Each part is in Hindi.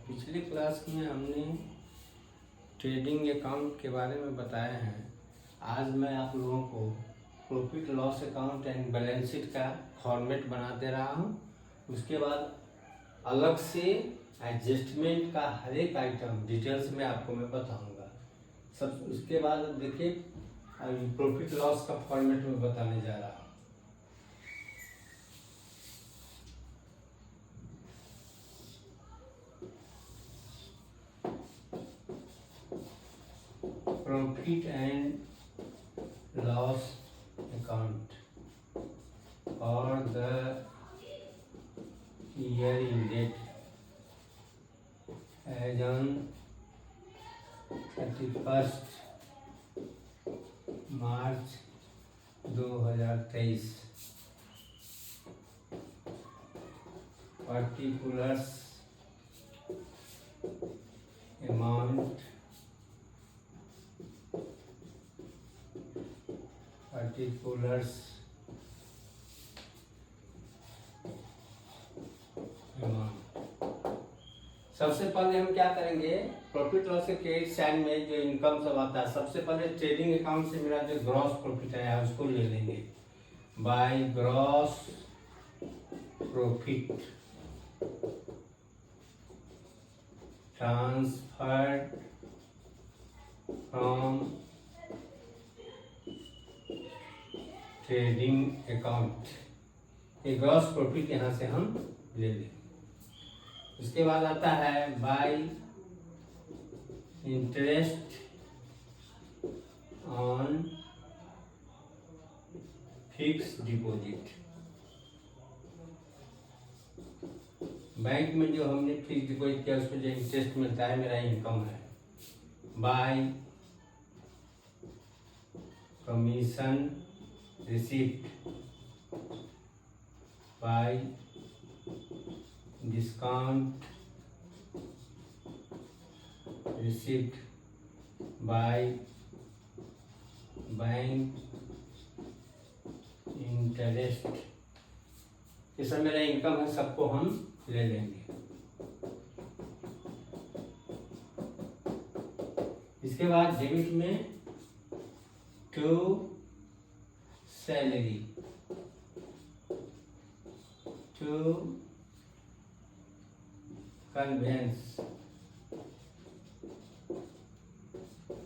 पिछली क्लास में हमने ट्रेडिंग अकाउंट के बारे में बताया है। आज मैं आप लोगों को profit loss account and balance sheet का फॉर्मेट बना दे रहा हूं। उसके बाद अलग से एडजस्टमेंट का हर एक आइटम डिटेल्स में आपको मैं बताऊंगा। सब उसके बाद देखिए प्रॉफिट लॉस का फॉर्मेट में बताने जा रहा हूँ। प्रॉफिट एंड लॉस अकाउंट और the year ended as on 31st March 2023। particulars amount, particulars amount। सबसे पहले हम क्या करेंगे, प्रॉफिट लॉस के क्रेडिट साइड में जो इनकम सब आता है, सबसे पहले ट्रेडिंग अकाउंट से मेरा जो ग्रॉस प्रॉफिट है उसको ले लेंगे। By gross profit transferred from trading account, ये ग्रॉस प्रॉफिट यहाँ से हम ले लेंगे। उसके बाद आता है bye interest on fix deposit, bank में जो हमने फिक्स डिपॉजिट किया उसमें जो इंटरेस्ट मिलता है मेरा इनकम है। Bye commission receipt, bye discount receipt, by bank interest, ये सब मेरा इनकम है, सबको हम ले लेंगे। इसके बाद डेबिट में to salary, to conveyance,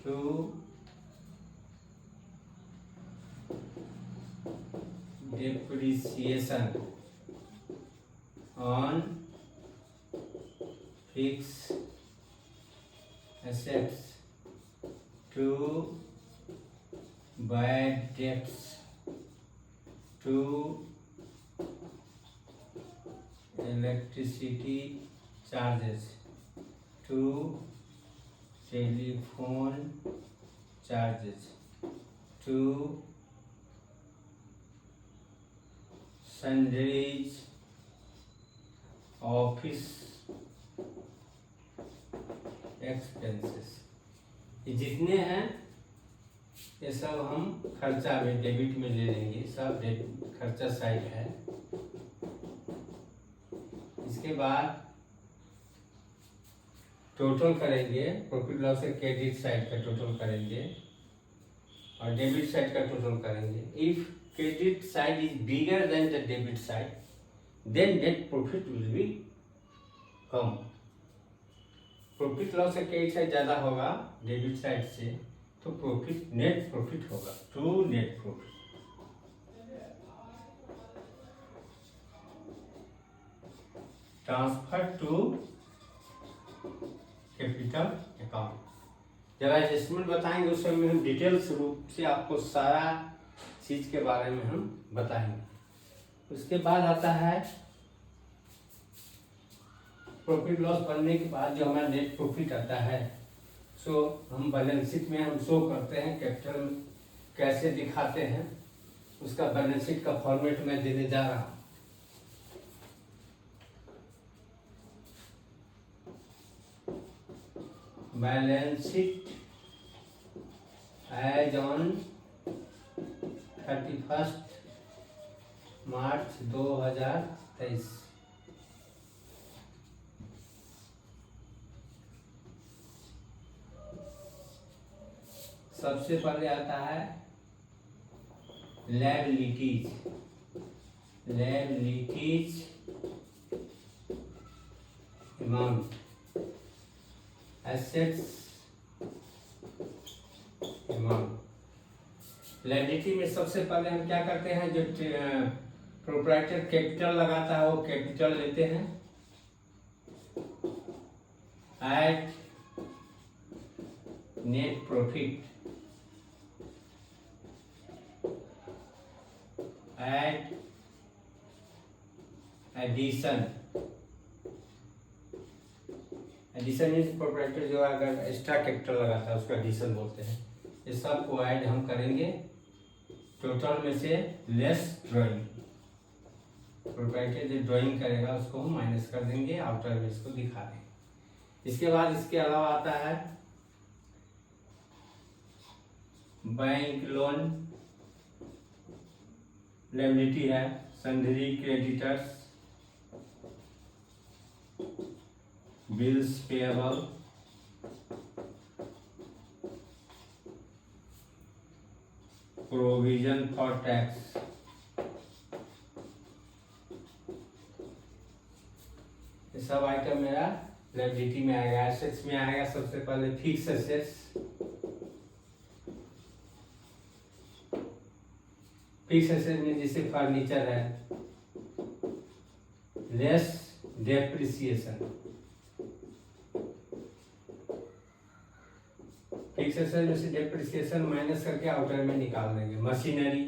to depreciation on fixed assets, to bad debts, to electricity charges, to telephone charges, to sundries office expenses, ये जितने हैं ये सब हम खर्चा में डेबिट में ले लेंगे, सब खर्चा साइड है। इसके बाद टोटल करेंगे, प्रॉफिट लॉस से क्रेडिट साइड का टोटल करेंगे और डेबिट साइड का टोटल करेंगे। If credit side is bigger than the debit side, then net profit will be कम। प्रॉफिट लॉस का क्रेडिट साइड ज्यादा होगा डेबिट साइड से, तो प्रॉफिट नेट प्रॉफिट होगा, to net profit. Transfer to capital account, जब एडजस्टमेंट बताएंगे उस समय हम डिटेल्स रूप से आपको सारा चीज के बारे में हम बताएंगे। उसके बाद आता है प्रॉफिट लॉस बनने के बाद जो हमारा नेट प्रॉफिट आता है, सो हम बैलेंस शीट में हम शो करते हैं, कैपिटल में कैसे दिखाते हैं, उसका बैलेंस शीट का फॉर्मेट मैं देने जा रहा हूँ। बैलेंस शीट एज ऑन 31 मार्च 2023। सबसे पहले आता है liabilities. Liabilities amount, assets amount. Liability में सबसे पहले हम क्या करते हैं, जो प्रोप्राइटर कैपिटल लगाता है वो कैपिटल लेते हैं, at net profit, at addition. Addition means proprietor जो अगर एक्स्ट्रा कैपिटल लगाता है उसको एडिशन बोलते हैं। ये सब को ऐड हम करेंगे टोटल में से लेस ड्राइंग। प्रोप्राइटर जो ड्राइंग करेगा उसको हम माइनस कर देंगे, आउटर में इसको दिखा देंगे। इसके बाद इसके अलावा आता है बैंक लोन लायबिलिटी है, sundry creditors, bills payable, provision for tax. ये सब आइटम मेरा लायबिलिटी में आएगा। एसेट्स में आएगा सबसे पहले फिक्स एसेट्स। फिक्स एसेट में जैसे फर्नीचर है, लेस डेप्रिसिएशन। फिक्स एसेट में से डेप्रिसिएशन माइनस करके आउटर में निकाल देंगे। Machinery,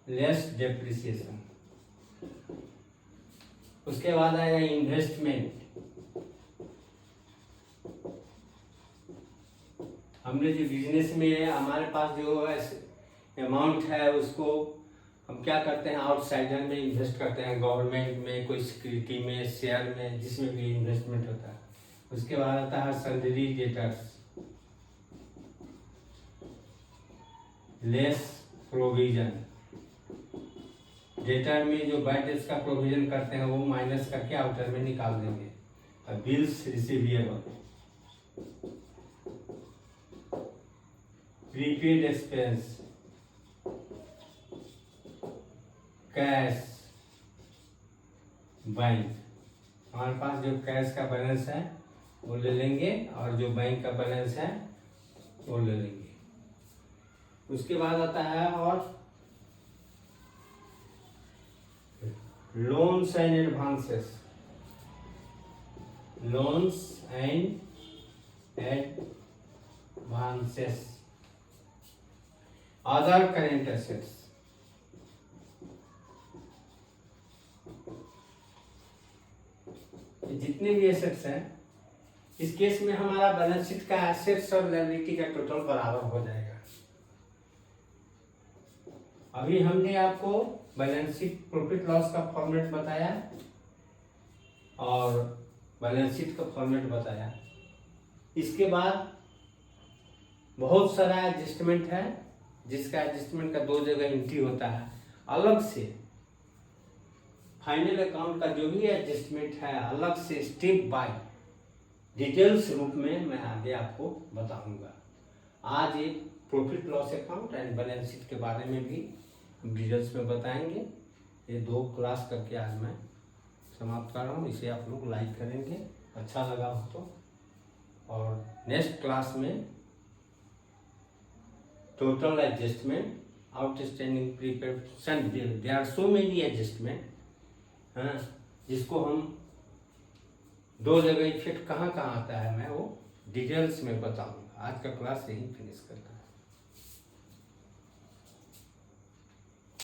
less depreciation. उसके बाद आएगा इन्वेस्टमेंट। हमने जो बिजनेस में हमारे पास जो अमाउंट है उसको हम क्या करते हैं, आउटसाइडर में इन्वेस्ट करते हैं, गवर्नमेंट में, कोई सिक्योरिटी में, शेयर में, जिसमें भी इन्वेस्टमेंट होता है। उसके बाद आता है sundry debtors, less provision. Debtor में जो बैड डेट्स का प्रोविजन करते हैं वो माइनस करके आउटर में निकाल देंगे। और bills receivable, prepaid expense, cash, bank. हमारे पास जो कैश का बैलेंस है वो ले लेंगे और जो बैंक का बैलेंस है वो ले लेंगे। उसके बाद आता है और loans and advances. Loans and advances, other current assets. जितने भी एसेट्स हैं, इस केस में हमारा बैलेंस शीट का एसेट्स और लायबिलिटी का टोटल बराबर हो जाएगा। अभी हमने आपको बैलेंस शीट प्रॉफिट लॉस का फॉर्मेट बताया और बैलेंस शीट का फॉर्मेट बताया। इसके बाद बहुत सारा एडजस्टमेंट है, जिसका एडजस्टमेंट का 2 जगह एंट्री होता है अलग से। फाइनल अकाउंट का जो भी एडजस्टमेंट है अलग से स्टेप बाय डिटेल्स रूप में मैं आगे आपको बताऊंगा। आज एक profit loss account and balance sheet के बारे में भी डिटेल्स में बताएंगे। ये 2 क्लास करके आज मैं समाप्त कर रहा हूँ। इसे आप लोग लाइक करेंगे, अच्छा लगा हो तो। और नेक्स्ट क्लास में total adjustment, outstanding prepaid, there are so many adjustment, हाँ, जिसको हम 2 जगह इफेक्ट कहाँ कहाँ आता है मैं वो डिटेल्स में बताऊंगा। आज का क्लास यही फिनिश करता है।